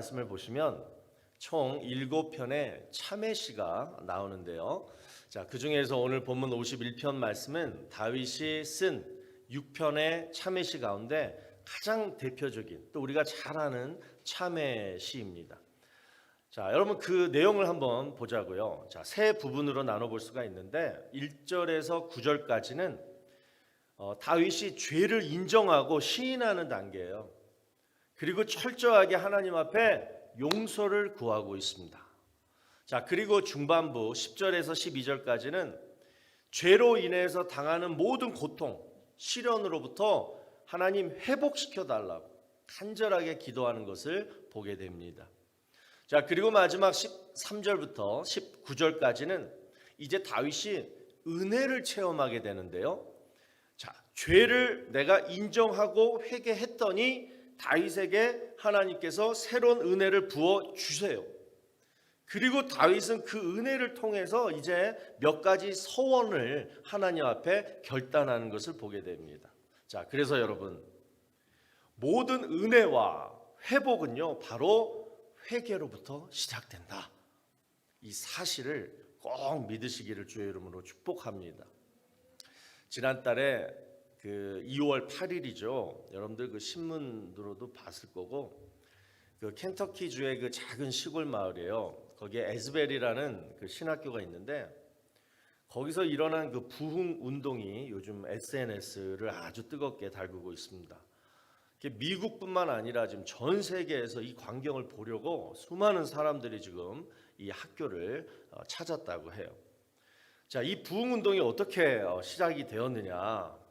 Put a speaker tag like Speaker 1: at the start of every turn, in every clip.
Speaker 1: 말씀을 보시면 총 7편의 참회시가 나오는데요. 자, 그 중에서 오늘 본문 51편 말씀은 다윗이 쓴 6편의 참회시 가운데 가장 대표적인, 또 우리가 잘 아는 참회시입니다. 자, 여러분 그 내용을 한번 보자고요. 자, 세 부분으로 나눠볼 수가 있는데 1절에서 9절까지는 다윗이 죄를 인정하고 시인하는 단계예요. 그리고 철저하게 하나님 앞에 용서를 구하고 있습니다. 자, 그리고 중반부 10절에서 12절까지는 죄로 인해서 당하는 모든 고통, 시련으로부터 하나님 회복시켜 달라고 간절하게 기도하는 것을 보게 됩니다. 자, 그리고 마지막 13절부터 19절까지는 이제 다윗이 은혜를 체험하게 되는데요. 자, 죄를 내가 인정하고 회개했더니 다윗에게 하나님께서 새로운 은혜를 부어 주세요. 그리고 다윗은 그 은혜를 통해서 이제 몇 가지 서원을 하나님 앞에 결단하는 것을 보게 됩니다. 자, 그래서 여러분, 모든 은혜와 회복은요 바로 회개로부터 시작된다. 이 사실을 꼭 믿으시기를 주의 이름으로 축복합니다. 지난달에 그 2월 8일이죠. 여러분들 그 신문으로도 봤을 거고, 그 켄터키주의 그 작은 시골 마을이에요. 거기에 에스벨이라는 그 신학교가 있는데 거기서 일어난 그 부흥 운동이 요즘 SNS를 아주 뜨겁게 달구고 있습니다. 미국뿐만 아니라 지금 전 세계에서 이 광경을 보려고 수많은 사람들이 지금 이 학교를 찾았다고 해요. 자, 이 부흥 운동이 어떻게 시작이 되었느냐?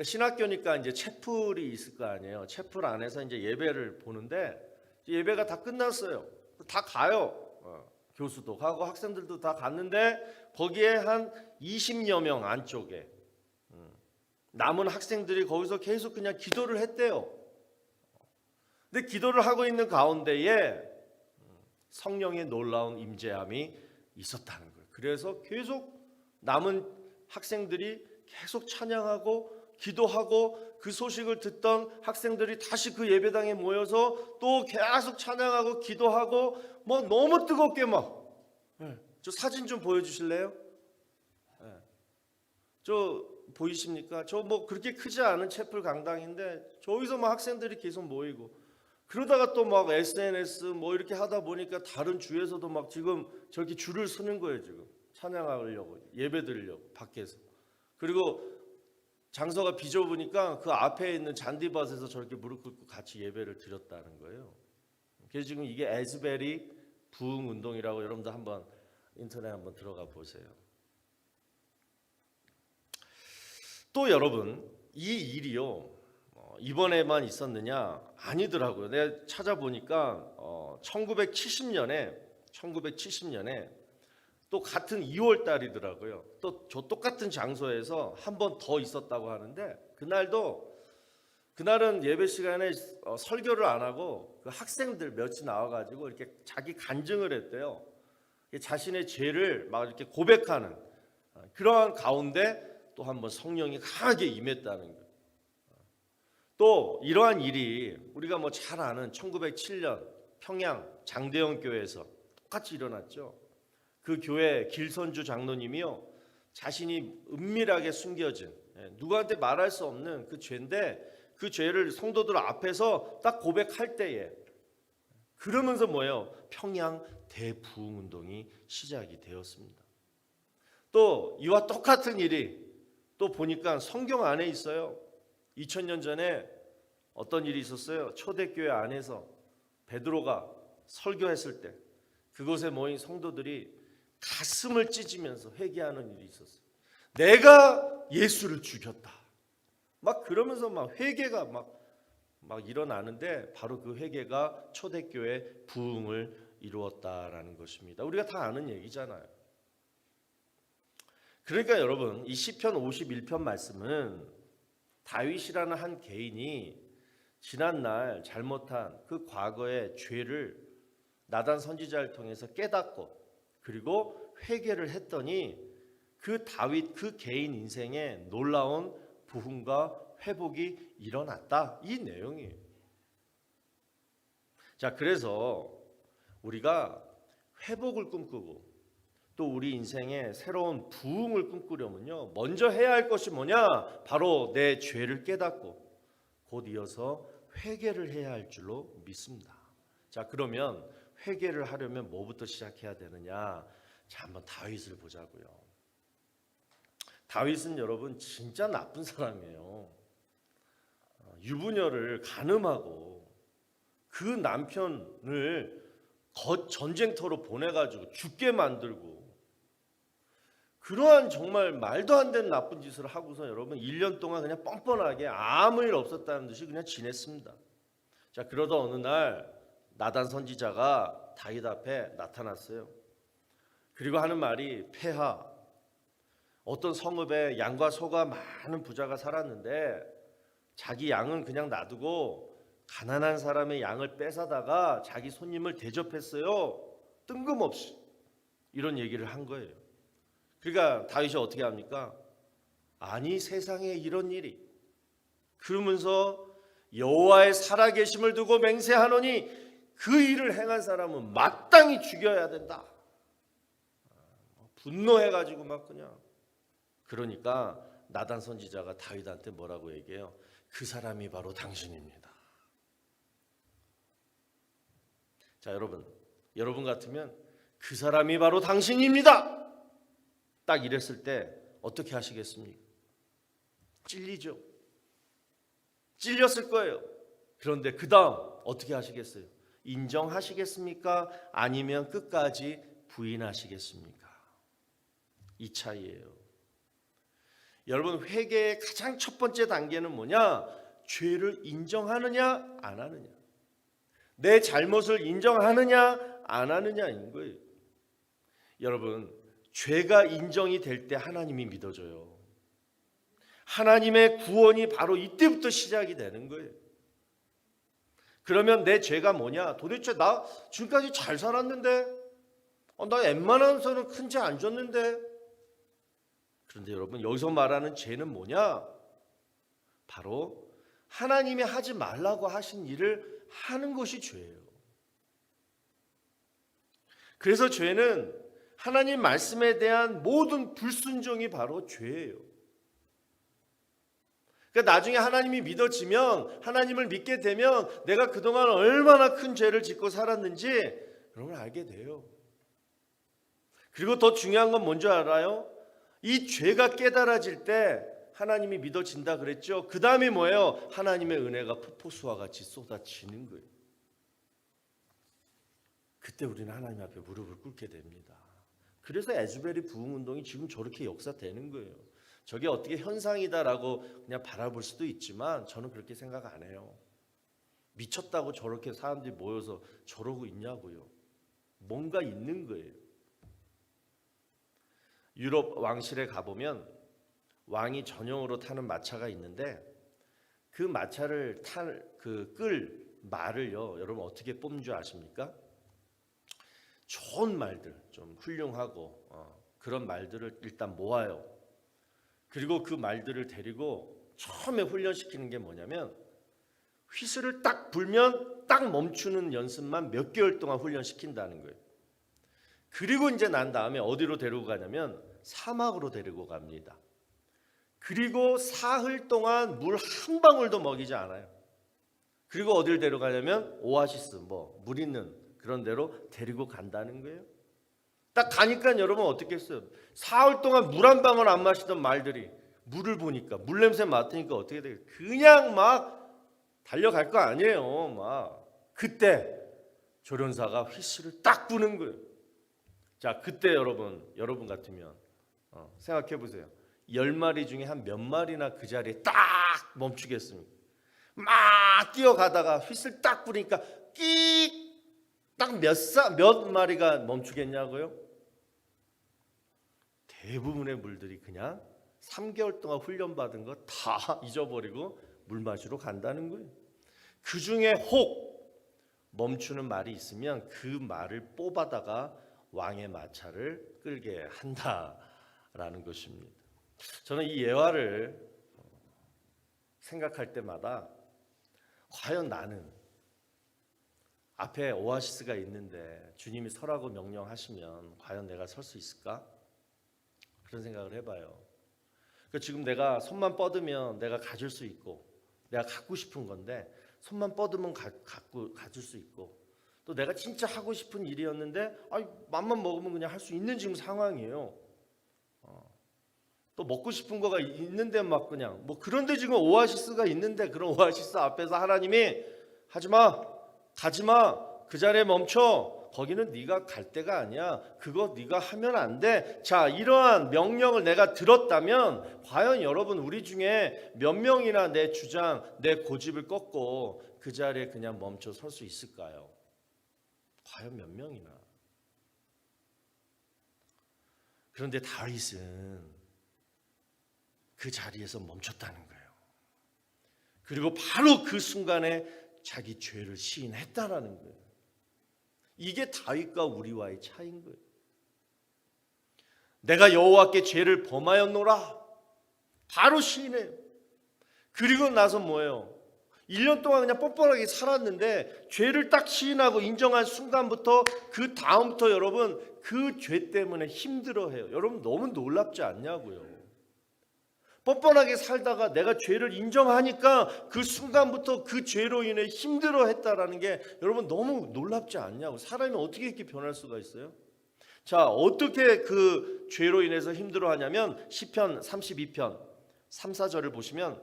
Speaker 1: 신학교니까 이제 채플이 있을 거 아니에요. 채플 안에서 이제 예배를 보는데 예배가 다 끝났어요. 다 가요. 교수도 가고 학생들도 다 갔는데 거기에 한 20여 명 안쪽에 남은 학생들이 거기서 계속 그냥 기도를 했대요. 근데 기도를 하고 있는 가운데에 성령의 놀라운 임재함이 있었다는 거예요. 그래서 계속 남은 학생들이 계속 찬양하고 기도하고, 그 소식을 듣던 학생들이 다시 그 예배당에 모여서 또 계속 찬양하고 기도하고, 뭐 너무 뜨겁게 저 사진 좀 보여주실래요? 저 보이십니까? 저 뭐 그렇게 크지 않은 채플 강당인데 저기서 막 학생들이 계속 모이고, 그러다가 또 막 SNS 뭐 이렇게 하다 보니까 다른 주에서도 막 지금 저렇게 줄을 서는 거예요. 지금 찬양하려고, 예배 드리려고 밖에서. 그리고 장소가 비좁으니까 그 앞에 있는 잔디밭에서 저렇게 무릎 꿇고 같이 예배를 드렸다는 거예요. 그래서 지금 이게 에스베리 부흥 운동이라고, 여러분들 한번 인터넷 한번 들어가 보세요. 또 여러분, 이 일이요 이번에만 있었느냐? 아니더라고요. 내가 찾아보니까 1970년에 또 같은 2월 달이더라고요. 또 저 똑같은 장소에서 한 번 더 있었다고 하는데, 그날은 예배 시간에 설교를 안 하고 그 학생들 몇이 나와가지고 이렇게 자기 간증을 했대요. 자신의 죄를 막 이렇게 고백하는 그러한 가운데 또 한 번 성령이 강하게 임했다는 거예요. 또 이러한 일이 우리가 뭐 잘 아는 1907년 평양 장대영 교회에서 똑같이 일어났죠. 그 교회 길선주 장로님이요, 자신이 은밀하게 숨겨진, 누구한테 말할 수 없는 그 죄인데, 그 죄를 성도들 앞에서 딱 고백할 때에, 그러면서 뭐예요? 평양 대부흥 운동이 시작이 되었습니다. 또 이와 똑같은 일이 또 보니까 성경 안에 있어요. 2000년 전에 어떤 일이 있었어요? 초대교회 안에서 베드로가 설교했을 때 그곳에 모인 성도들이 가슴을 찢으면서 회개하는 일이 있었어요. 내가 예수를 죽였다. 막 그러면서 막 회개가 막 일어나는데, 바로 그 회개가 초대교회 부흥을 이루었다라는 것입니다. 우리가 다 아는 얘기잖아요. 그러니까 여러분, 이 시편 51편 말씀은 다윗이라는 한 개인이 지난날 잘못한 그 과거의 죄를 나단 선지자를 통해서 깨닫고 그리고 회개를 했더니 그 다윗 그 개인 인생에 놀라운 부흥과 회복이 일어났다, 이 내용이에요. 자, 그래서 우리가 회복을 꿈꾸고 또 우리 인생에 새로운 부흥을 꿈꾸려면요, 먼저 해야 할 것이 뭐냐? 바로 내 죄를 깨닫고 곧 이어서 회개를 해야 할 줄로 믿습니다. 자, 그러면 회개를 하려면 뭐부터 시작해야 되느냐? 자, 한번 다윗을 보자고요. 다윗은 여러분 진짜 나쁜 사람이에요. 유부녀를 간음하고 그 남편을 전쟁터로 보내가지고 죽게 만들고 그러한 정말 말도 안 되는 나쁜 짓을 하고서 여러분 1년 동안 그냥 뻔뻔하게 아무 일 없었다는 듯이 그냥 지냈습니다. 자, 그러다 어느 날 나단 선지자가 다윗 앞에 나타났어요. 그리고 하는 말이, 폐하, 어떤 성읍에 양과 소가 많은 부자가 살았는데 자기 양은 그냥 놔두고 가난한 사람의 양을 뺏어다가 자기 손님을 대접했어요. 뜬금없이 이런 얘기를 한 거예요. 그러니까 다윗이 어떻게 합니까? 아니, 세상에 이런 일이. 그러면서 여호와의 살아계심을 두고 맹세하노니 그 일을 행한 사람은 마땅히 죽여야 된다. 분노해가지고 막 그냥. 그러니까 나단 선지자가 다윗한테 뭐라고 얘기해요? 그 사람이 바로 당신입니다. 자, 여러분 같으면 그 사람이 바로 당신입니다. 딱 이랬을 때 어떻게 하시겠습니까? 찔리죠. 찔렸을 거예요. 그런데 그 다음 어떻게 하시겠어요? 인정하시겠습니까? 아니면 끝까지 부인하시겠습니까? 이 차이예요. 여러분, 회개의 가장 첫 번째 단계는 뭐냐? 죄를 인정하느냐 안 하느냐, 내 잘못을 인정하느냐 안 하느냐인 거예요. 여러분, 죄가 인정이 될 때 하나님이 믿어져요. 하나님의 구원이 바로 이때부터 시작이 되는 거예요. 그러면 내 죄가 뭐냐? 도대체 나 지금까지 잘 살았는데, 나 웬만하면서는 큰 죄 안 졌는데. 그런데 여러분, 여기서 말하는 죄는 뭐냐? 바로 하나님이 하지 말라고 하신 일을 하는 것이 죄예요. 그래서 죄는 하나님 말씀에 대한 모든 불순종이 바로 죄예요. 그러니까 나중에 하나님이 믿어지면, 하나님을 믿게 되면 내가 그동안 얼마나 큰 죄를 짓고 살았는지 그런 걸 알게 돼요. 그리고 더 중요한 건 뭔지 알아요? 이 죄가 깨달아질 때 하나님이 믿어진다 그랬죠. 그 다음에 뭐예요? 하나님의 은혜가 폭포수와 같이 쏟아지는 거예요. 그때 우리는 하나님 앞에 무릎을 꿇게 됩니다. 그래서 에즈베리 부흥운동이 지금 저렇게 역사되는 거예요. 저게 어떻게 현상이다라고 그냥 바라볼 수도 있지만 저는 그렇게 생각 안 해요. 미쳤다고 저렇게 사람들이 모여서 저러고 있냐고요. 뭔가 있는 거예요. 유럽 왕실에 가보면 왕이 전용으로 타는 마차가 있는데 그 마차를 끌 말을요, 여러분 어떻게 뽑는 줄 아십니까? 좋은 말들, 좀 훌륭하고 그런 말들을 일단 모아요. 그리고 그 말들을 데리고 처음에 훈련시키는 게 뭐냐면 휘슬을 딱 불면 딱 멈추는 연습만 몇 개월 동안 훈련시킨다는 거예요. 그리고 이제 난 다음에 어디로 데리고 가냐면 사막으로 데리고 갑니다. 그리고 사흘 동안 물 한 방울도 먹이지 않아요. 그리고 어디를 데려가냐면 오아시스, 물 있는 그런 데로 데리고 간다는 거예요. 딱 가니까 여러분 어떻게 했어요? 사흘 동안 물 한 방울 안 마시던 말들이 물을 보니까, 물 냄새 맡으니까 어떻게 돼요? 그냥 막 달려갈 거 아니에요. 막 그때 조련사가 휘슬을 딱 부는 거예요. 자, 그때 여러분 같으면 생각해 보세요. 10마리 중에 한 몇 마리나 그 자리에 딱 멈추겠습니까? 막 뛰어가다가 휘슬 딱 부니까 끼익 딱 몇 마리가 멈추겠냐고요? 대부분의 물들이 그냥 3개월 동안 훈련받은 거 다 잊어버리고 물 마시러 간다는 거예요. 그 중에 혹 멈추는 말이 있으면 그 말을 뽑아다가 왕의 마차를 끌게 한다라는 것입니다. 저는 이 예화를 생각할 때마다 과연 나는 앞에 오아시스가 있는데 주님이 서라고 명령하시면 과연 내가 설 수 있을까? 그런 생각을 해봐요. 그러니까 지금 내가 손만 뻗으면 내가 가질 수 있고 내가 갖고 싶은 건데 손만 뻗으면 가질 수 있고 또 내가 진짜 하고 싶은 일이었는데 맘만 먹으면 그냥 할 수 있는 지금 상황이에요. 또 먹고 싶은 거가 있는데 막 그냥 뭐 그런데 지금 오아시스가 있는데 그런 오아시스 앞에서 하나님이 하지마, 가지마, 그 자리에 멈춰. 거기는 네가 갈 데가 아니야. 그거 네가 하면 안 돼. 자, 이러한 명령을 내가 들었다면 과연 여러분 우리 중에 몇 명이나 내 주장, 내 고집을 꺾고 그 자리에 그냥 멈춰 설 수 있을까요? 과연 몇 명이나? 그런데 다윗은 그 자리에서 멈췄다는 거예요. 그리고 바로 그 순간에 자기 죄를 시인했다라는 거예요. 이게 다윗과 우리와의 차이인 거예요. 내가 여호와께 죄를 범하였노라. 바로 시인해요. 그리고 나서 뭐예요? 1년 동안 그냥 뻔뻔하게 살았는데 죄를 딱 시인하고 인정한 순간부터 그 다음부터 여러분 그 죄 때문에 힘들어해요. 여러분 너무 놀랍지 않냐고요. 뻔뻔하게 살다가 내가 죄를 인정하니까 그 순간부터 그 죄로 인해 힘들어했다라는 게 여러분 너무 놀랍지 않냐고. 사람이 어떻게 이렇게 변할 수가 있어요? 자, 어떻게 그 죄로 인해서 힘들어하냐면 시편 32편 3, 4절을 보시면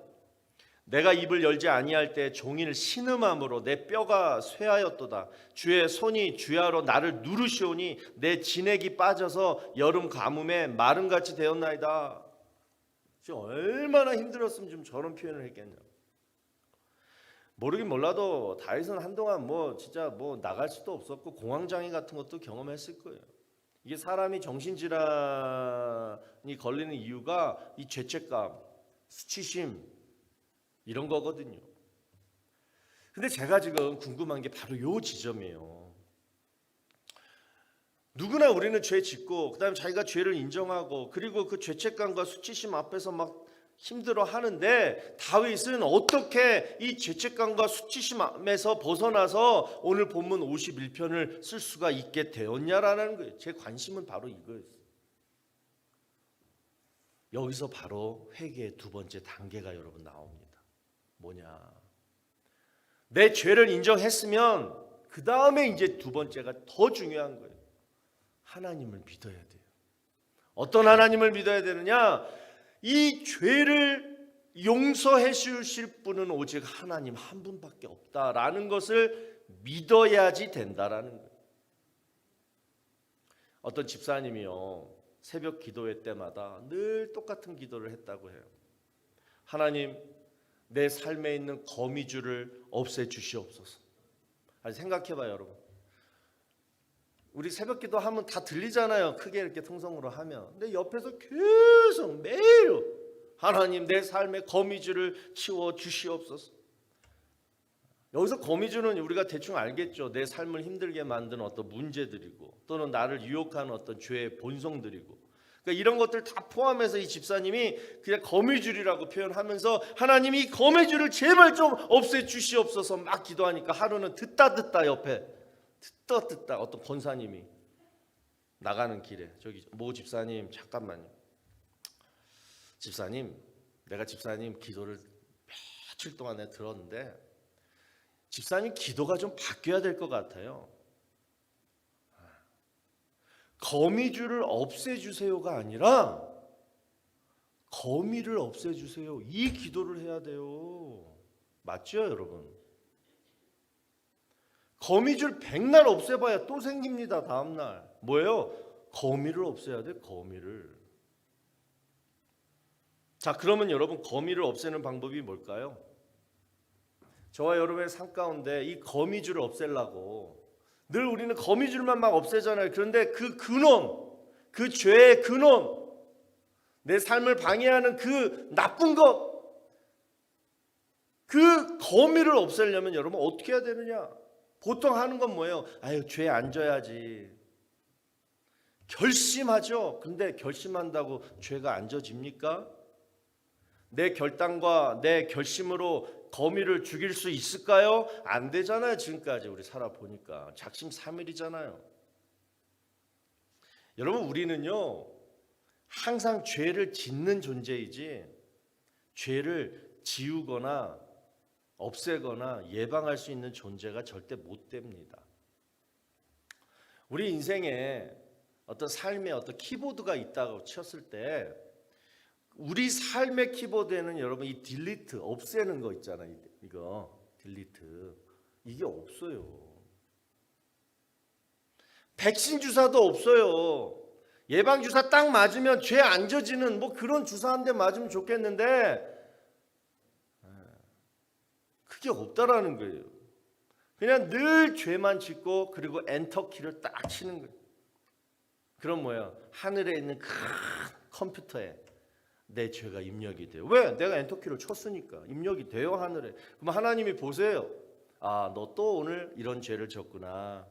Speaker 1: 내가 입을 열지 아니할 때 종일 신음함으로 내 뼈가 쇠하였도다. 주의 손이 주야로 나를 누르시오니 내 진액이 빠져서 여름 가뭄에 마름같이 되었나이다. 지금 얼마나 힘들었으면 좀 저런 표현을 했겠냐. 모르긴 몰라도 다윗은 한동안 뭐 진짜 뭐 나갈 수도 없었고 공황장애 같은 것도 경험했을 거예요. 이게 사람이 정신질환이 걸리는 이유가 이 죄책감, 수치심 이런 거거든요. 근데 제가 지금 궁금한 게 바로 요 지점이에요. 누구나 우리는 죄 짓고 그다음에 자기가 죄를 인정하고 그리고 그 죄책감과 수치심 앞에서 막 힘들어 하는데 다윗은 어떻게 이 죄책감과 수치심에서 벗어나서 오늘 본문 51편을 쓸 수가 있게 되었냐라는 거예요. 제 관심은 바로 이거였어요. 여기서 바로 회개의 두 번째 단계가 여러분 나옵니다. 뭐냐? 내 죄를 인정했으면 그 다음에 이제 두 번째가 더 중요한 거예요. 하나님을 믿어야 돼요. 어떤 하나님을 믿어야 되느냐? 이 죄를 용서해 주실 분은 오직 하나님 한 분밖에 없다라는 것을 믿어야지 된다라는 거예요. 어떤 집사님이요, 새벽 기도회 때마다 늘 똑같은 기도를 했다고 해요. 하나님, 내 삶에 있는 거미줄을 없애 주시옵소서. 아니 생각해봐요, 여러분. 우리 새벽기도 하면 다 들리잖아요. 크게 이렇게 통성으로 하면. 근데 옆에서 계속 매일 하나님 내 삶의 거미줄을 치워 주시옵소서. 여기서 거미줄은 우리가 대충 알겠죠. 내 삶을 힘들게 만드는 어떤 문제들이고 또는 나를 유혹하는 어떤 죄의 본성들이고, 그러니까 이런 것들 다 포함해서 이 집사님이 그냥 거미줄이라고 표현하면서 하나님 이 거미줄을 제발 좀 없애 주시옵소서 막 기도하니까 하루는 듣다 옆에 듣다 어떤 권사님이 나가는 길에 저기 모 집사님 잠깐만요. 집사님, 내가 집사님 기도를 며칠 동안에 들었는데 집사님 기도가 좀 바뀌어야 될 것 같아요. 거미줄을 없애주세요가 아니라 거미를 없애주세요. 이 기도를 해야 돼요. 맞죠, 여러분? 거미줄 100날 없애봐야 또 생깁니다. 다음날 뭐예요? 거미를 없애야 돼. 거미를. 자, 그러면 여러분 거미를 없애는 방법이 뭘까요? 저와 여러분의 삶 가운데 이 거미줄을 없애려고 늘 우리는 거미줄만 막 없애잖아요. 그런데 그 근원, 그 죄의 근원, 내 삶을 방해하는 그 나쁜 것, 그 거미를 없애려면 여러분 어떻게 해야 되느냐? 보통 하는 건 뭐예요? 아유, 죄 안 져야지. 결심하죠. 근데 결심한다고 죄가 안 져집니까? 내 결단과 내 결심으로 거미를 죽일 수 있을까요? 안 되잖아요. 지금까지 우리 살아보니까 작심삼일이잖아요. 여러분, 우리는요 항상 죄를 짓는 존재이지 죄를 지우거나 없애거나 예방할 수 있는 존재가 절대 못 됩니다. 우리 인생에 어떤 삶의 어떤 키보드가 있다고 쳤을 때 우리 삶의 키보드에는 여러분 이 딜리트 없애는 거 있잖아요. 이거 딜리트 이게 없어요. 백신 주사도 없어요. 예방 주사 딱 맞으면 죄 안 져지는 뭐 그런 주사 한 대 맞으면 좋겠는데 그게 없다라는 거예요. 그냥 늘 죄만 짓고 그리고 엔터 키를 딱 치는 거예요. 그럼 뭐야? 하늘에 있는 큰 컴퓨터에 내 죄가 입력이 돼요. 왜? 내가 엔터 키를 쳤으니까 입력이 돼요, 하늘에. 그럼 하나님이 보세요. 아, 너 또 오늘 이런 죄를 졌구나.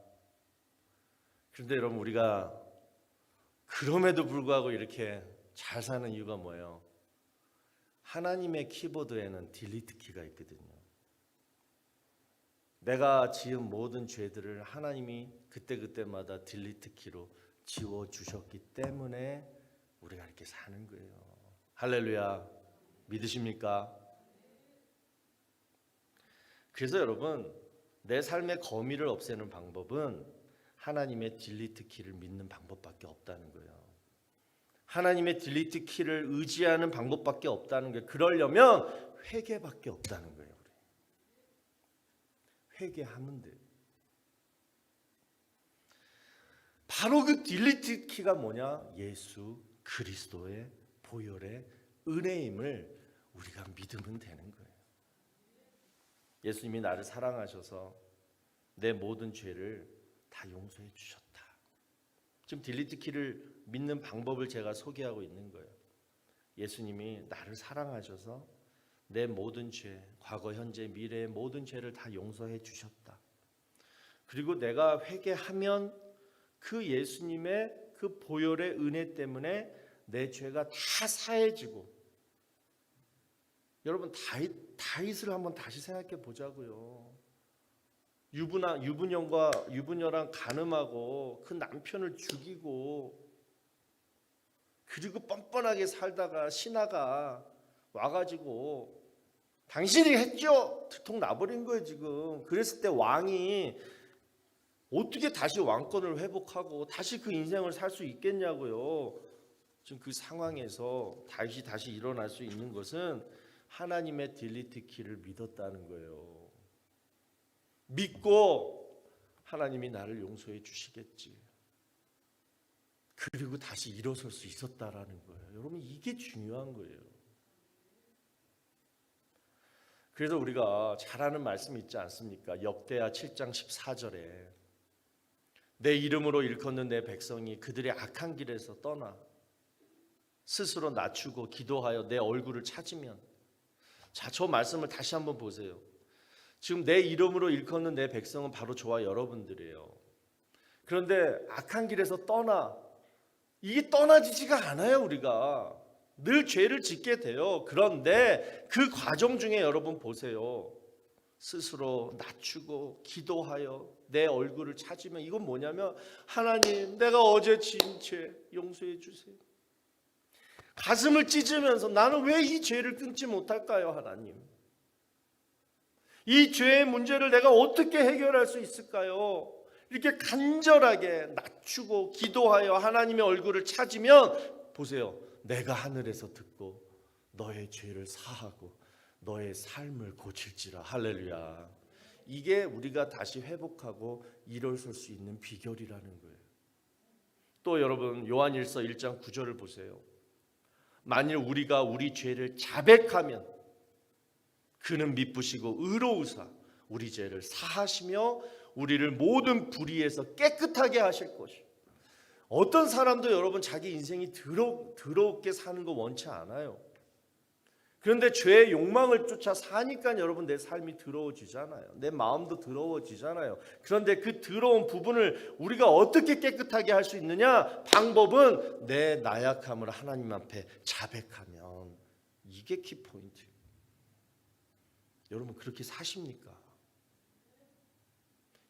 Speaker 1: 그런데 여러분, 우리가 그럼에도 불구하고 이렇게 잘 사는 이유가 뭐예요? 하나님의 키보드에는 딜리트 키가 있거든요. 내가 지은 모든 죄들을 하나님이 그때그때마다 딜리트 키로 지워주셨기 때문에 우리가 이렇게 사는 거예요. 할렐루야. 믿으십니까? 그래서 여러분, 내 삶의 거미를 없애는 방법은 하나님의 딜리트 키를 믿는 방법밖에 없다는 거예요. 하나님의 딜리트 키를 의지하는 방법밖에 없다는 거예요. 그러려면 회개밖에 없다는 거예요. 회개하면 돼요. 바로 그 딜리트 키가 뭐냐? 예수 그리스도의 보혈의 은혜임을 우리가 믿으면 되는 거예요. 예수님이 나를 사랑하셔서 내 모든 죄를 다 용서해 주셨다. 지금 딜리트 키를 믿는 방법을 제가 소개하고 있는 거예요. 예수님이 나를 사랑하셔서 내 모든 죄, 과거, 현재, 미래의 모든 죄를 다 용서해 주셨다. 그리고 내가 회개하면 그 예수님의 그 보혈의 은혜 때문에 내 죄가 다 사해지고, 여러분 다윗을 한번 다시 생각해 보자고요. 유부녀랑 간음하고 그 남편을 죽이고 그리고 뻔뻔하게 살다가 신하가 와가지고 당신이 했죠? 들통 나버린 거예요 지금. 그랬을 때 왕이 어떻게 다시 왕권을 회복하고 다시 그 인생을 살 수 있겠냐고요. 지금 그 상황에서 다시 일어날 수 있는 것은 하나님의 딜리트 키를 믿었다는 거예요. 믿고 하나님이 나를 용서해 주시겠지. 그리고 다시 일어설 수 있었다라는 거예요. 여러분, 이게 중요한 거예요. 그래서 우리가 잘 아는 말씀이 있지 않습니까? 역대하 7장 14절에 내 이름으로 일컫는 내 백성이 그들의 악한 길에서 떠나 스스로 낮추고 기도하여 내 얼굴을 찾으면. 자, 저 말씀을 다시 한번 보세요. 지금 내 이름으로 일컫는 내 백성은 바로 저와 여러분들이에요. 그런데 악한 길에서 떠나, 이게 떠나지지가 않아요. 우리가 늘 죄를 짓게 돼요. 그런데 그 과정 중에 여러분 보세요. 스스로 낮추고 기도하여 내 얼굴을 찾으면, 이건 뭐냐면 하나님, 내가 어제 지은 죄 용서해 주세요. 가슴을 찢으면서 나는 왜 이 죄를 끊지 못할까요? 하나님, 이 죄의 문제를 내가 어떻게 해결할 수 있을까요? 이렇게 간절하게 낮추고 기도하여 하나님의 얼굴을 찾으면 보세요. 내가 하늘에서 듣고 너의 죄를 사하고 너의 삶을 고칠지라. 할렐루야. 이게 우리가 다시 회복하고 일어설 수 있는 비결이라는 거예요. 또 여러분, 요한일서 1장 9절을 보세요. 만일 우리가 우리 죄를 자백하면 그는 미쁘시고 의로우사 우리 죄를 사하시며 우리를 모든 불의에서 깨끗하게 하실 것이요. 어떤 사람도 여러분 자기 인생이 더럽게 사는 거 원치 않아요. 그런데 죄의 욕망을 쫓아 사니까 여러분 내 삶이 더러워지잖아요. 내 마음도 더러워지잖아요. 그런데 그 더러운 부분을 우리가 어떻게 깨끗하게 할 수 있느냐? 방법은 내 나약함을 하나님 앞에 자백하면 이게 키포인트예요. 여러분 그렇게 사십니까?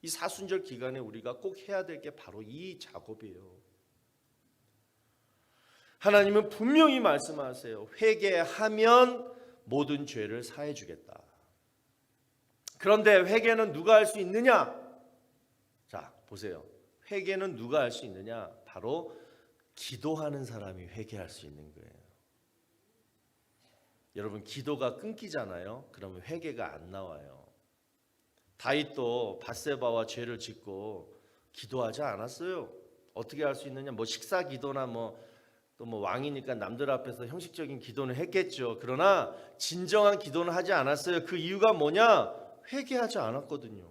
Speaker 1: 이 사순절 기간에 우리가 꼭 해야 될 게 바로 이 작업이에요. 하나님은 분명히 말씀하세요. 회개하면 모든 죄를 사해 주겠다. 그런데 회개는 누가 할 수 있느냐? 자, 보세요. 회개는 누가 할 수 있느냐? 바로 기도하는 사람이 회개할 수 있는 거예요. 여러분 기도가 끊기잖아요. 그러면 회개가 안 나와요. 다윗도 밧세바와 죄를 짓고 기도하지 않았어요. 어떻게 할 수 있느냐? 뭐 식사 기도나 또 왕이니까 남들 앞에서 형식적인 기도는 했겠죠. 그러나 진정한 기도는 하지 않았어요. 그 이유가 뭐냐? 회개하지 않았거든요.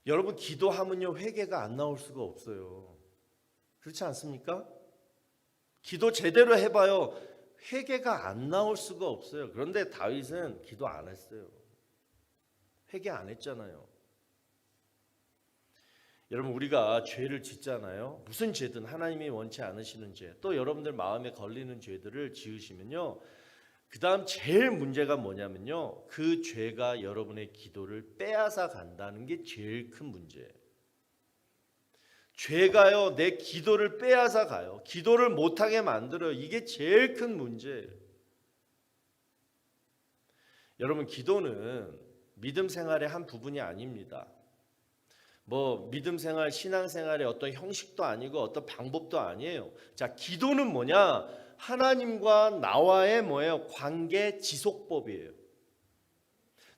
Speaker 1: 여러분 기도하면요 회개가 안 나올 수가 없어요. 그렇지 않습니까? 기도 제대로 해봐요. 회개가 안 나올 수가 없어요. 그런데 다윗은 기도 안 했어요. 회개 안 했잖아요. 여러분 우리가 죄를 짓잖아요. 무슨 죄든 하나님이 원치 않으시는 죄, 또 여러분들 마음에 걸리는 죄들을 지으시면요, 그 다음 제일 문제가 뭐냐면요, 그 죄가 여러분의 기도를 빼앗아 간다는 게 제일 큰 문제예요. 죄가요 내 기도를 빼앗아 가요. 기도를 못하게 만들어요. 이게 제일 큰 문제예요. 여러분 기도는 믿음 생활의 한 부분이 아닙니다. 믿음 생활, 신앙 생활의 어떤 형식도 아니고 어떤 방법도 아니에요. 자, 기도는 뭐냐? 하나님과 나와의 뭐예요? 관계 지속법이에요.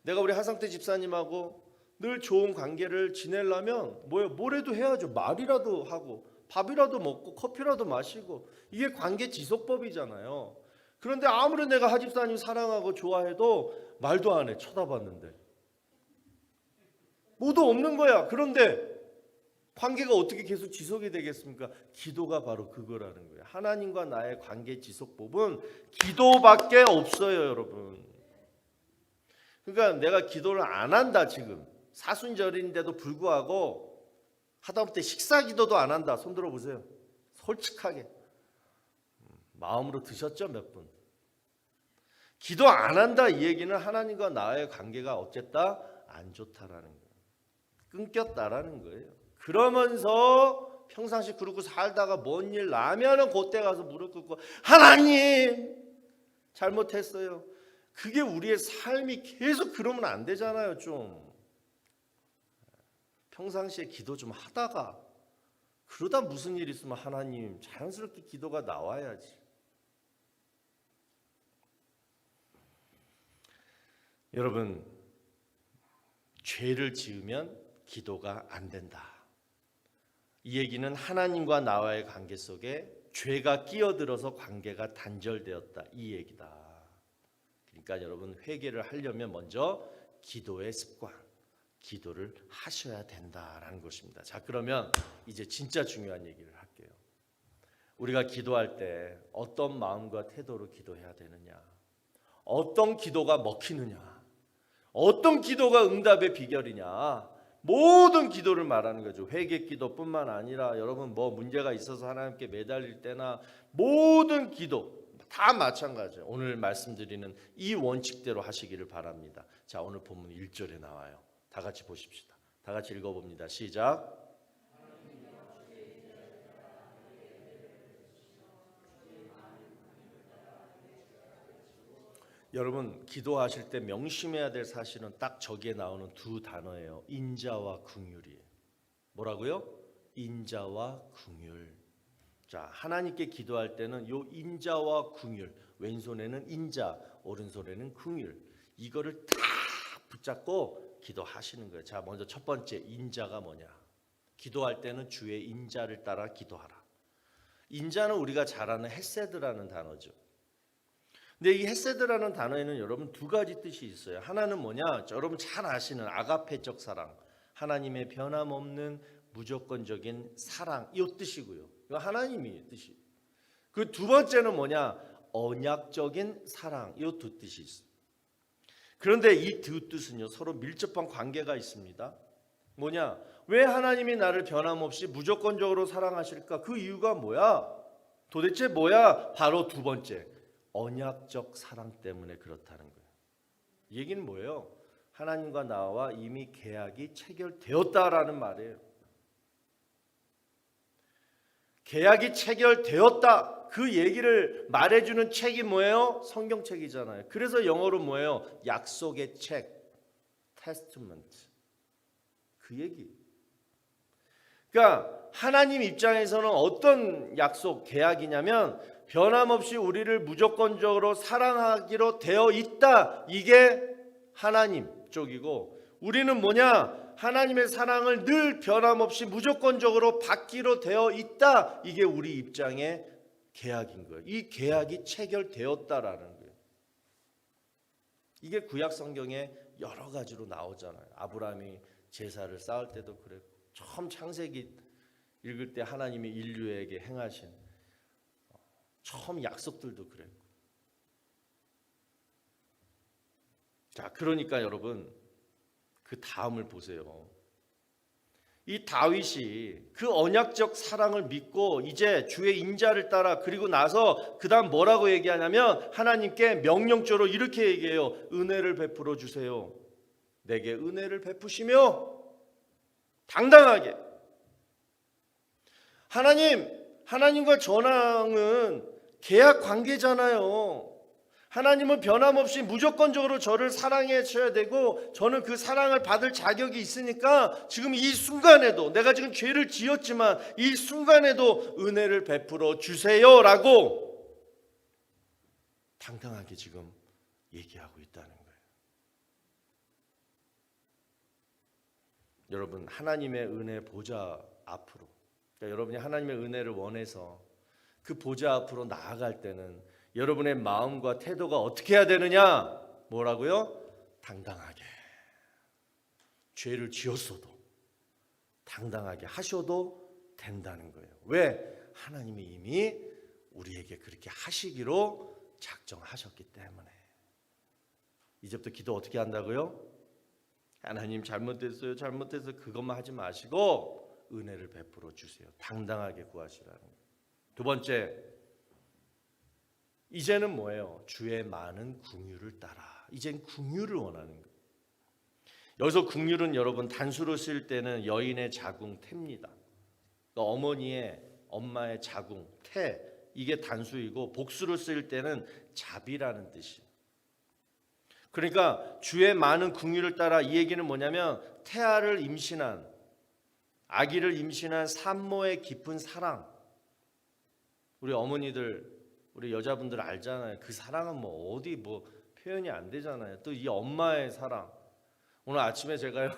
Speaker 1: 내가 우리 하상태 집사님하고 늘 좋은 관계를 지내려면 뭐라도 해야죠. 말이라도 하고 밥이라도 먹고 커피라도 마시고, 이게 관계 지속법이잖아요. 그런데 아무리 내가 하 집사님 사랑하고 좋아해도 말도 안 해. 쳐다봤는데 뭐도 없는 거야. 그런데 관계가 어떻게 계속 지속이 되겠습니까? 기도가 바로 그거라는 거예요. 하나님과 나의 관계 지속법은 기도밖에 없어요, 여러분. 그러니까 내가 기도를 안 한다, 지금 사순절인데도 불구하고 하다못해 식사 기도도 안 한다, 손 들어보세요. 솔직하게 마음으로 드셨죠, 몇 분? 기도 안 한다 이 얘기는 하나님과 나의 관계가 어쨌다? 안 좋다라는 거예요. 끊겼다라는 거예요. 그러면서 평상시 그러고 살다가 뭔 일 나면은 그때 가서 무릎 꿇고 하나님 잘못했어요. 그게 우리의 삶이 계속 그러면 안 되잖아요. 좀 평상시에 기도 좀 하다가 그러다 무슨 일 있으면 하나님 자연스럽게 기도가 나와야지. 여러분 죄를 지으면 기도가 안 된다. 이 얘기는 하나님과 나와의 관계 속에 죄가 끼어들어서 관계가 단절되었다, 이 얘기다. 그러니까 여러분 회개를 하려면 먼저 기도의 습관, 기도를 하셔야 된다라는 것입니다. 자, 그러면 이제 진짜 중요한 얘기를 할게요. 우리가 기도할 때 어떤 마음과 태도로 기도해야 되느냐, 어떤 기도가 먹히느냐, 어떤 기도가 응답의 비결이냐, 모든 기도를 말하는 거죠. 회개 기도뿐만 아니라 여러분 문제가 있어서 하나님께 매달릴 때나 모든 기도 다 마찬가지예요. 오늘 말씀드리는 이 원칙대로 하시기를 바랍니다. 자, 오늘 본문 1절에 나와요. 다 같이 보십시다. 다 같이 읽어봅니다. 시작. 여러분 기도하실 때 명심해야 될 사실은 딱 저기에 나오는 두 단어예요. 인자와 긍휼이에요. 뭐라고요? 인자와 긍휼. 자, 하나님께 기도할 때는 요 인자와 긍휼, 왼손에는 인자, 오른손에는 긍휼, 이거를 딱 붙잡고 기도하시는 거예요. 자, 먼저 첫 번째 인자가 뭐냐? 기도할 때는 주의 인자를 따라 기도하라. 인자는 우리가 잘 아는 헤세드라는 단어죠. 근데 이 헤세드라는 단어에는 여러분 두 가지 뜻이 있어요. 하나는 뭐냐? 여러분 잘 아시는 아가페적 사랑, 하나님의 변함없는 무조건적인 사랑, 이 뜻이고요. 이거 하나님이 뜻이. 그 두 번째는 뭐냐? 언약적인 사랑, 이 두 뜻이 있어요. 그런데 이 두 뜻은요 서로 밀접한 관계가 있습니다. 뭐냐? 왜 하나님이 나를 변함없이 무조건적으로 사랑하실까? 그 이유가 뭐야? 도대체 뭐야? 바로 두 번째, 언약적 사랑 때문에 그렇다는 거예요. 이 얘기는 뭐예요? 하나님과 나와 이미 계약이 체결되었다라는 말이에요. 계약이 체결되었다. 그 얘기를 말해주는 책이 뭐예요? 성경책이잖아요. 그래서 영어로 뭐예요? 약속의 책, 테스트먼트. 그 얘기. 그러니까 하나님 입장에서는 어떤 약속, 계약이냐면 변함없이 우리를 무조건적으로 사랑하기로 되어 있다. 이게 하나님 쪽이고, 우리는 뭐냐? 하나님의 사랑을 늘 변함없이 무조건적으로 받기로 되어 있다. 이게 우리 입장의 계약인 거예요. 이 계약이 체결되었다라는 거예요. 이게 구약 성경에 여러 가지로 나오잖아요. 아브라함이 제사를 쌓을 때도 그랬고, 처음 창세기 읽을 때 하나님이 인류에게 행하신 처음 약속들도 그랬고. 자, 그러니까 여러분, 그 다음을 보세요. 이 다윗이 그 언약적 사랑을 믿고 이제 주의 인자를 따라, 그리고 나서 그 다음 뭐라고 얘기하냐면 하나님께 명령적으로 이렇게 얘기해요. 은혜를 베풀어 주세요. 내게 은혜를 베푸시며 당당하게. 하나님과 저랑은 계약 관계잖아요. 하나님은 변함없이 무조건적으로 저를 사랑해 주셔야 되고, 저는 그 사랑을 받을 자격이 있으니까 지금 이 순간에도, 내가 지금 죄를 지었지만 이 순간에도 은혜를 베풀어 주세요라고 당당하게 지금 얘기하고 있다는 거예요. 여러분, 하나님의 은혜 보좌 앞으로, 그러니까 여러분이 하나님의 은혜를 원해서 그 보좌 앞으로 나아갈 때는 여러분의 마음과 태도가 어떻게 해야 되느냐? 뭐라고요? 당당하게. 죄를 지었어도 당당하게 하셔도 된다는 거예요. 왜? 하나님이 이미 우리에게 그렇게 하시기로 작정하셨기 때문에. 이제부터 기도 어떻게 한다고요? 하나님 잘못했어요. 잘못해서 그것만 하지 마시고 은혜를 베풀어 주세요. 당당하게 구하시라는 거예요. 두 번째, 이제는 뭐예요? 주의 많은 궁유를 따라. 이젠 궁유를 원하는 거예요. 여기서 궁유는 여러분 단수로 쓸 때는 여인의 자궁 태입니다. 그러니까 어머니의, 엄마의 자궁 태, 이게 단수이고, 복수로 쓸 때는 자비라는 뜻이에요. 그러니까 주의 많은 궁유를 따라, 이 얘기는 뭐냐면 태아를 임신한, 아기를 임신한 산모의 깊은 사랑. 우리 어머니들, 우리 여자분들 알잖아요. 그 사랑은 뭐 어디 뭐 표현이 안 되잖아요. 또 이 엄마의 사랑. 오늘 아침에 제가요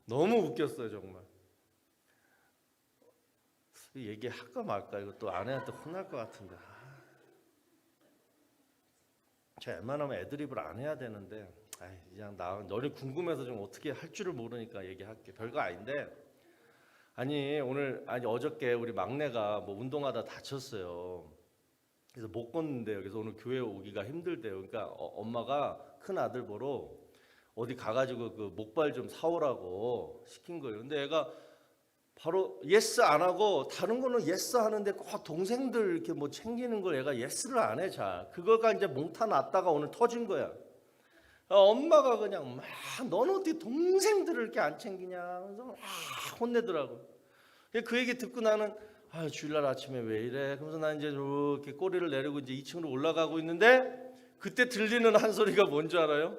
Speaker 1: 너무 웃겼어요 정말. 얘기할까 말까, 이거 또 아내한테 혼날 것 같은데. 제가 웬만하면 애드립을 안 해야 되는데, 그냥 너네 궁금해서 좀 어떻게 할 줄을 모르니까 얘기할게. 별거 아닌데, 어저께 우리 막내가 뭐 운동하다 다쳤어요. 그래서 못 걷는데요. 그래서 오늘 교회 오기가 힘들대요. 그러니까 엄마가 큰 아들 보러 어디 가가지고 그 목발 좀 사오라고 시킨 거예요. 근데 애가 바로 예스 안 하고, 다른 거는 예스 하는데 꼭 동생들 이렇게 뭐 챙기는 걸 얘가 예스를 안 해. 자, 그거가 이제 몽타 났다가 오늘 터진 거야. 엄마가 그냥 막, 너는 어떻게 동생들을 이렇게 안 챙기냐, 그래서 막 혼내더라고. 그 얘기 듣고 나는 주일날 아침에 왜 이래? 그러면서 난 이제 이렇게 꼬리를 내리고 이제 2층으로 올라가고 있는데, 그때 들리는 한 소리가 뭔지 알아요?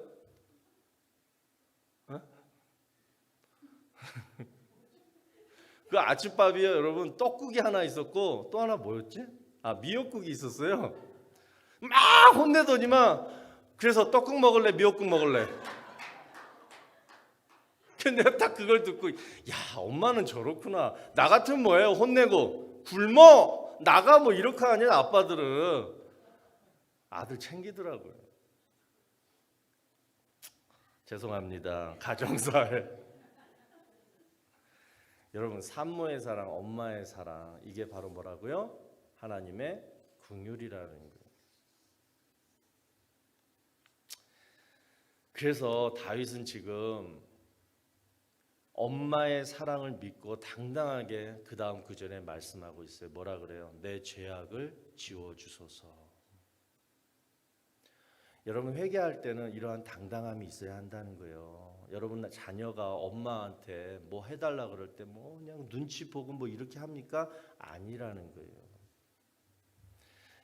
Speaker 1: 그 아침밥이요, 여러분. 떡국이 하나 있었고, 또 하나 뭐였지? 미역국이 있었어요. 막 혼내더니만, 그래서 떡국 먹을래, 미역국 먹을래? 근데 내가 딱 그걸 듣고, 야, 엄마는 저렇구나. 나 같으면 뭐예요? 혼내고 굶어 나가 뭐 이렇게 하냐. 아빠들은 아들 챙기더라고요. 죄송합니다. 가정사회. 여러분, 산모의 사랑, 엄마의 사랑, 이게 바로 뭐라고요? 하나님의 긍휼이라는 거예요. 그래서 다윗은 지금 엄마의 사랑을 믿고 당당하게 그 다음 구절에 말씀하고 있어요. 뭐라 그래요? 내 죄악을 지워주소서. 여러분 회개할 때는 이러한 당당함이 있어야 한다는 거예요. 여러분 자녀가 엄마한테 뭐 해달라 그럴 때 뭐 그냥 눈치 보고 뭐 이렇게 합니까? 아니라는 거예요.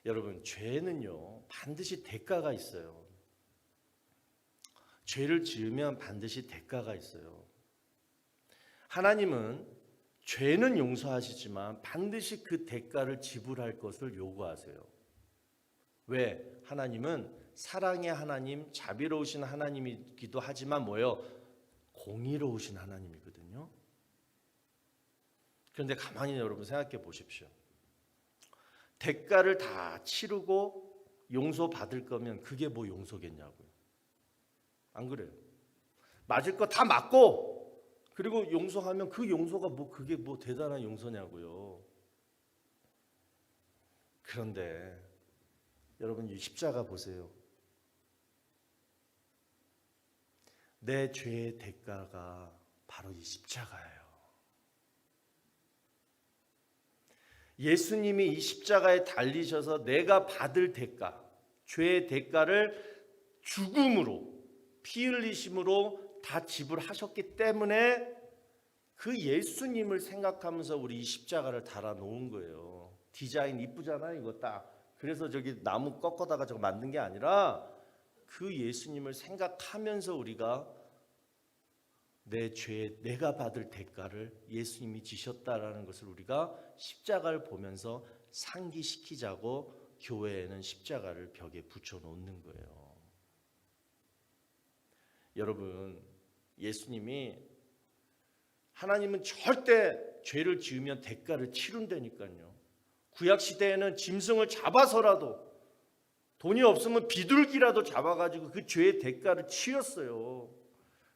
Speaker 1: 여러분 죄는요 반드시 대가가 있어요. 죄를 지으면 반드시 대가가 있어요. 하나님은 죄는 용서하시지만 반드시 그 대가를 지불할 것을 요구하세요. 왜? 하나님은 사랑의 하나님, 자비로우신 하나님이기도 하지만 뭐예요? 공의로우신 하나님이거든요. 그런데 가만히 여러분 생각해 보십시오. 대가를 다 치르고 용서받을 거면 그게 뭐 용서겠냐고요. 안 그래요? 맞을 거 다 맞고 그리고 용서하면 그 용서가 뭐 그게 뭐 대단한 용서냐고요. 그런데 여러분 이 십자가 보세요. 내 죄의 대가가 바로 이 십자가예요. 예수님이 이 십자가에 달리셔서 내가 받을 대가, 죄의 대가를 죽음으로, 피 흘리심으로 다 지불하셨기 때문에 그 예수님을 생각하면서 우리 이 십자가를 달아 놓은 거예요. 디자인 이쁘잖아요, 이거 딱. 그래서 저기 나무 꺾어다가 저거 만든 게 아니라 그 예수님을 생각하면서 우리가 내 죄, 내가 받을 대가를 예수님이 지셨다라는 것을 우리가 십자가를 보면서 상기시키자고 교회에는 십자가를 벽에 붙여 놓는 거예요. 여러분, 예수님이 하나님은 절대 죄를 지으면 대가를 치른다니까요. 구약 시대에는 짐승을 잡아서라도 돈이 없으면 비둘기라도 잡아가지고 그 죄의 대가를 치렀어요.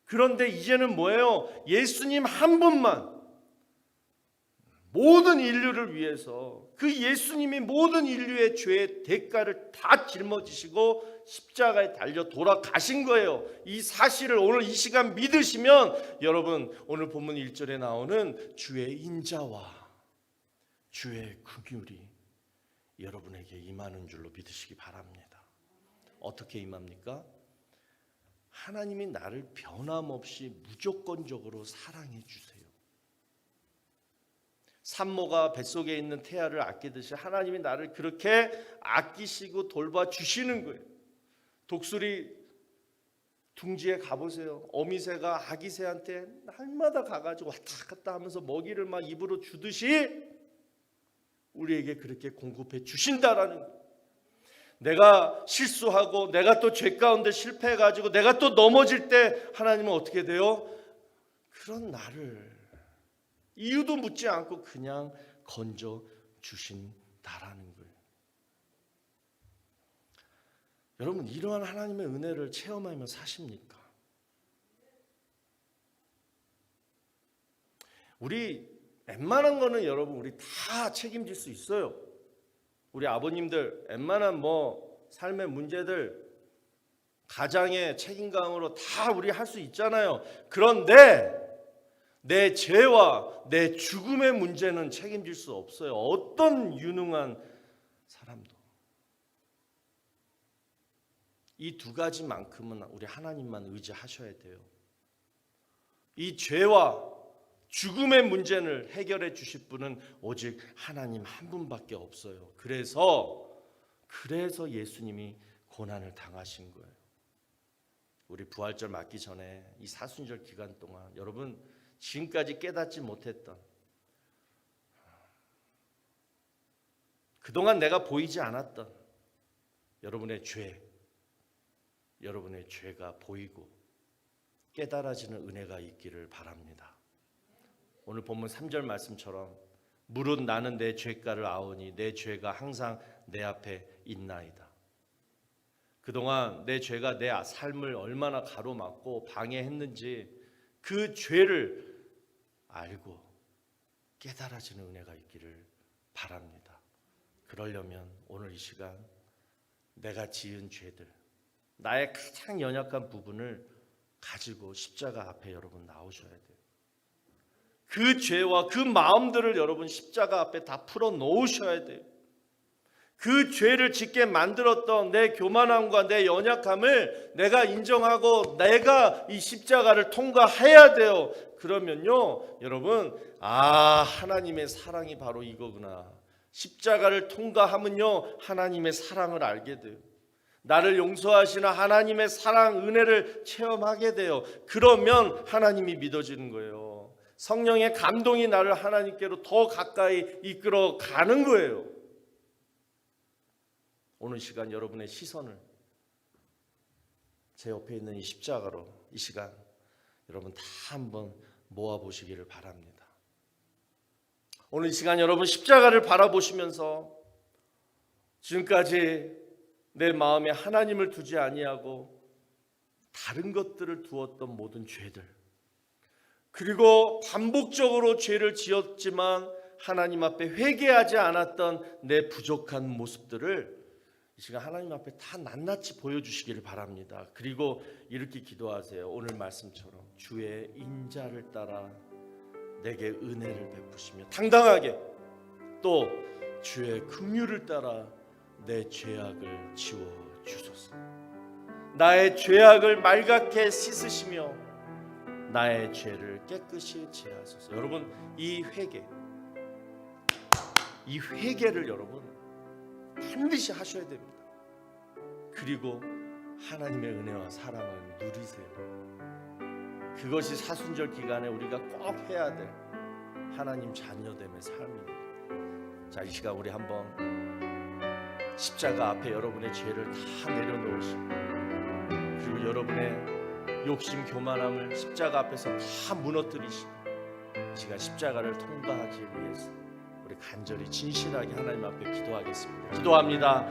Speaker 1: 그런데 이제는 뭐예요? 예수님 한 분만 모든 인류를 위해서 그 예수님이 모든 인류의 죄의 대가를 다 짊어지시고 십자가에 달려 돌아가신 거예요. 이 사실을 오늘 이 시간 믿으시면 여러분 오늘 본문 1절에 나오는 주의 인자와 주의 긍휼이 여러분에게 임하는 줄로 믿으시기 바랍니다. 어떻게 임합니까? 하나님이 나를 변함없이 무조건적으로 사랑해 주세요. 산모가 뱃속에 있는 태아를 아끼듯이 하나님이 나를 그렇게 아끼시고 돌봐주시는 거예요. 독수리 둥지에 가보세요. 어미새가 아기새한테 날마다 가가지고 왔다 갔다 하면서 먹이를 막 입으로 주듯이 우리에게 그렇게 공급해 주신다라는 거예요. 내가 실수하고 내가 또 죄 가운데 실패해가지고 내가 또 넘어질 때 하나님은 어떻게 돼요? 그런 나를 이유도 묻지 않고 그냥 건져 주신다라는 거예요. 여러분 이러한 하나님의 은혜를 체험하며 사십니까? 우리 웬만한 거는 여러분 우리 다 책임질 수 있어요. 우리 아버님들 웬만한 뭐 삶의 문제들 가장의 책임감으로 다 우리 할 수 있잖아요. 그런데 내 죄와 내 죽음의 문제는 책임질 수 없어요. 어떤 유능한 사람도. 이 두 가지만큼은 우리 하나님만 의지하셔야 돼요. 이 죄와 죽음의 문제를 해결해 주실 분은 오직 하나님 한 분밖에 없어요. 그래서 예수님이 고난을 당하신 거예요. 우리 부활절 맞기 전에 이 사순절 기간 동안 여러분 지금까지 깨닫지 못했던 그동안 내가 보이지 않았던 여러분의 죄가 보이고 깨달아지는 은혜가 있기를 바랍니다. 오늘 본문 3절 말씀처럼 무릇 나는 내 죄가를 아오니 내 죄가 항상 내 앞에 있나이다. 그동안 내 죄가 내 삶을 얼마나 가로막고 방해했는지 그 죄를 알고 깨달아지는 은혜가 있기를 바랍니다. 그러려면 오늘 이 시간 내가 지은 죄들, 나의 가장 연약한 부분을 가지고 십자가 앞에 여러분 나오셔야 돼요. 그 죄와 그 마음들을 여러분 십자가 앞에 다 풀어 놓으셔야 돼요. 그 죄를 짓게 만들었던 내 교만함과 내 연약함을 내가 인정하고 내가 이 십자가를 통과해야 돼요. 그러면요, 여러분, 하나님의 사랑이 바로 이거구나. 십자가를 통과하면요, 하나님의 사랑을 알게 돼요. 나를 용서하시는 하나님의 사랑, 은혜를 체험하게 돼요. 그러면 하나님이 믿어지는 거예요. 성령의 감동이 나를 하나님께로 더 가까이 이끌어 가는 거예요. 오늘 시간 여러분의 시선을 제 옆에 있는 이 십자가로 이 시간 여러분 다 한번 모아보시기를 바랍니다. 오늘 이 시간 여러분 십자가를 바라보시면서 지금까지 내 마음에 하나님을 두지 아니하고 다른 것들을 두었던 모든 죄들, 그리고 반복적으로 죄를 지었지만 하나님 앞에 회개하지 않았던 내 부족한 모습들을 이 시간 하나님 앞에 다 낱낱이 보여주시기를 바랍니다. 그리고 이렇게 기도하세요. 오늘 말씀처럼 주의 인자를 따라 내게 은혜를 베푸시며 당당하게 또 주의 긍휼을 따라 내 죄악을 지워 주소서. 나의 죄악을 말갛게 씻으시며 나의 죄를 깨끗이 제하소서. 여러분 이 회개를 여러분 반드시 하셔야 됩니다. 그리고 하나님의 은혜와 사랑을 누리세요. 그것이 사순절 기간에 우리가 꼭 해야 될 하나님 자녀됨의 삶입니다. 자, 이 시간 우리 한번 십자가 앞에 여러분의 죄를 다 내려놓으시고, 그리고 여러분의 욕심 교만함을 십자가 앞에서 다 무너뜨리시고, 이 시간 십자가를 통과하기 위해서 우리 간절히 진실하게 하나님 앞에 기도하겠습니다. 기도합니다.